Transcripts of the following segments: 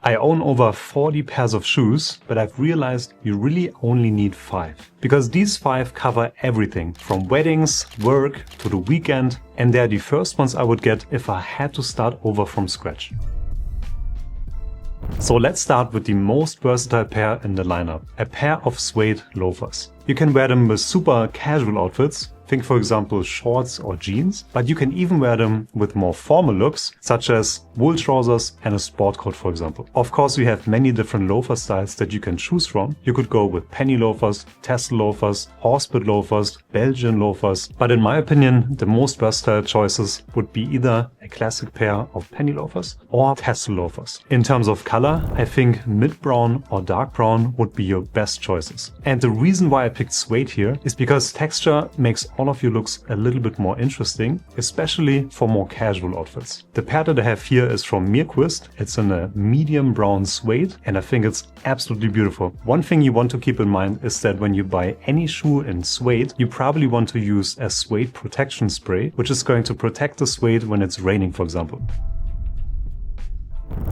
I own over 40 pairs of shoes, but I've realized you really only need 5. Because these 5 cover everything from weddings, work, to the weekend, and they're the first ones I would get if I had to start over from scratch. So let's start with the most versatile pair in the lineup, a pair of suede loafers. You can wear them with super casual outfits, think for example shorts or jeans, but you can even wear them with more formal looks, such as wool trousers and a sport coat for example. Of course we have many different loafer styles that you can choose from. You could go with penny loafers, tassel loafers, horsebit loafers, Belgian loafers, but in my opinion the most versatile choices would be either a classic pair of penny loafers or tassel loafers. In terms of color, I think mid brown or dark brown would be your best choices. And the reason why I picked suede here is because texture makes all of your looks a little bit more interesting, especially for more casual outfits. The pair that I have here is from Myrquist. It's in a medium brown suede and I think it's absolutely beautiful. One thing you want to keep in mind is that when you buy any shoe in suede, you probably want to use a suede protection spray, which is going to protect the suede when it's raining, for example.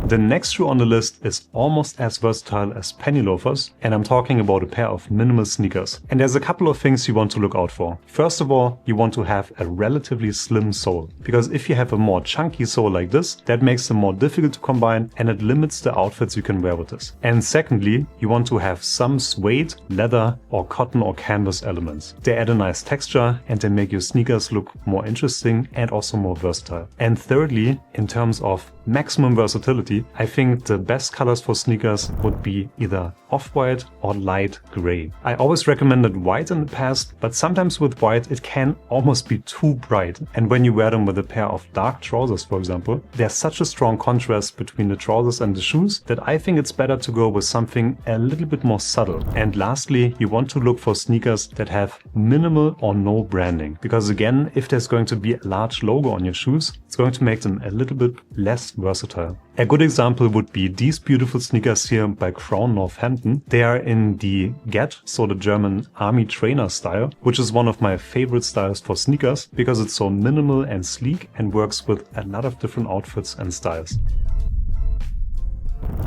The next shoe on the list is almost as versatile as penny loafers, and I'm talking about a pair of minimal sneakers. And there's a couple of things you want to look out for. First of all, you want to have a relatively slim sole, because if you have a more chunky sole like this, that makes them more difficult to combine and it limits the outfits you can wear with this. And secondly, you want to have some suede, leather or cotton or canvas elements. They add a nice texture and they make your sneakers look more interesting and also more versatile. And thirdly, in terms of maximum versatility, I think the best colors for sneakers would be either off-white or light gray. I always recommended white in the past, but sometimes with white it can almost be too bright. And when you wear them with a pair of dark trousers, for example, there's such a strong contrast between the trousers and the shoes that I think it's better to go with something a little bit more subtle. And lastly, you want to look for sneakers that have minimal or no branding. Because again, if there's going to be a large logo on your shoes, it's going to make them a little bit less versatile. A good example would be these beautiful sneakers here by Crown Northampton. They are in the Get, so the German army trainer style, which is one of my favorite styles for sneakers because it's so minimal and sleek and works with a lot of different outfits and styles.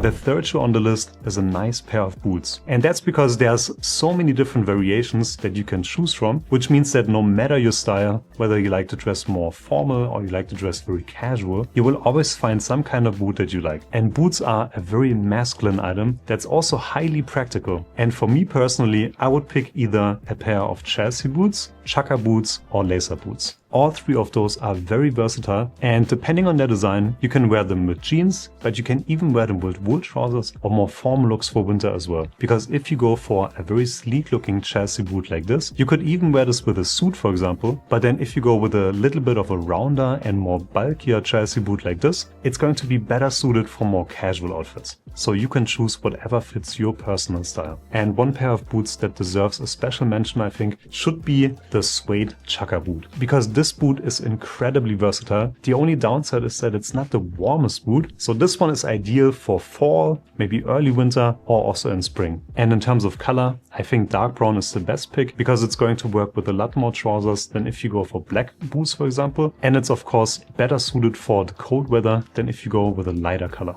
The third shoe on the list is a nice pair of boots. And that's because there's so many different variations that you can choose from, which means that no matter your style, whether you like to dress more formal or you like to dress very casual, you will always find some kind of boot that you like. And boots are a very masculine item that's also highly practical. And for me personally, I would pick either a pair of Chelsea boots, chukka boots or lacer boots. All three of those are very versatile, and depending on their design, you can wear them with jeans, but you can even wear them with wool trousers or more formal looks for winter as well. Because if you go for a very sleek looking Chelsea boot like this, you could even wear this with a suit, for example, but then if you go with a little bit of a rounder and more bulkier Chelsea boot like this, it's going to be better suited for more casual outfits. So you can choose whatever fits your personal style. And one pair of boots that deserves a special mention, I think, should be the suede chukka boot. Because this boot is incredibly versatile. The only downside is that it's not the warmest boot. So this one is ideal for fall, maybe early winter, or also in spring. And in terms of color, I think dark brown is the best pick because it's going to work with a lot more trousers than if you go for black boots, for example. And it's of course better suited for the cold weather than if you go with a lighter color.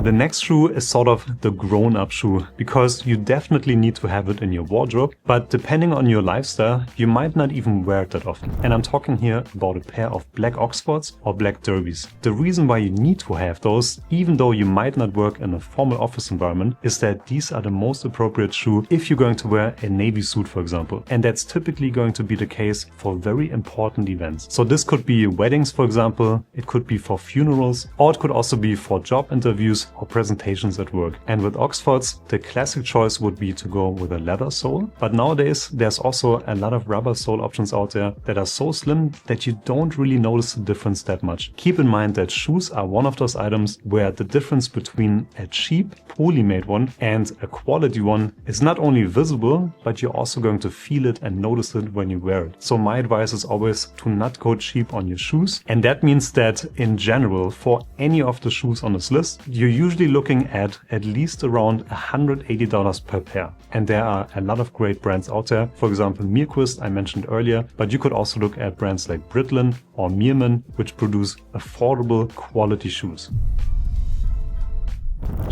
The next shoe is sort of the grown-up shoe because you definitely need to have it in your wardrobe, but depending on your lifestyle, you might not even wear it that often. And I'm talking here about a pair of black Oxfords or black derbies. The reason why you need to have those, even though you might not work in a formal office environment, is that these are the most appropriate shoe if you're going to wear a navy suit, for example. And that's typically going to be the case for very important events. So this could be weddings, for example, it could be for funerals, or it could also be for job interviews or presentations at work. And with Oxfords, the classic choice would be to go with a leather sole. But nowadays, there's also a lot of rubber sole options out there that are so slim that you don't really notice the difference that much. Keep in mind that shoes are one of those items where the difference between a cheap, poorly made one and a quality one is not only visible, but you're also going to feel it and notice it when you wear it. So my advice is always to not go cheap on your shoes. And that means that in general, for any of the shoes on this list, you're usually looking at least around $180 per pair. And there are a lot of great brands out there. For example, Myrquist I mentioned earlier, but you could also look at brands like Brittlin or Meerman, which produce affordable quality shoes.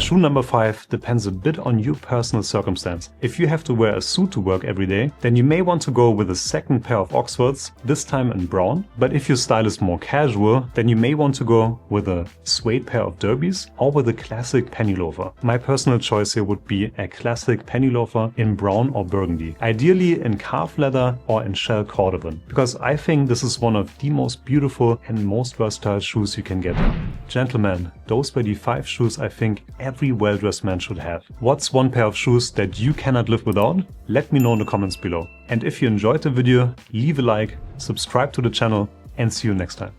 Shoe number 5 depends a bit on your personal circumstance. If you have to wear a suit to work every day, then you may want to go with a second pair of Oxfords, this time in brown. But if your style is more casual, then you may want to go with a suede pair of derbies or with a classic penny loafer. My personal choice here would be a classic penny loafer in brown or burgundy, ideally in calf leather or in shell cordovan, because I think this is one of the most beautiful and most versatile shoes you can get. Gentlemen, those were the 5 shoes I think every well-dressed man should have. What's one pair of shoes that you cannot live without? Let me know in the comments below. And if you enjoyed the video, leave a like, subscribe to the channel, and see you next time.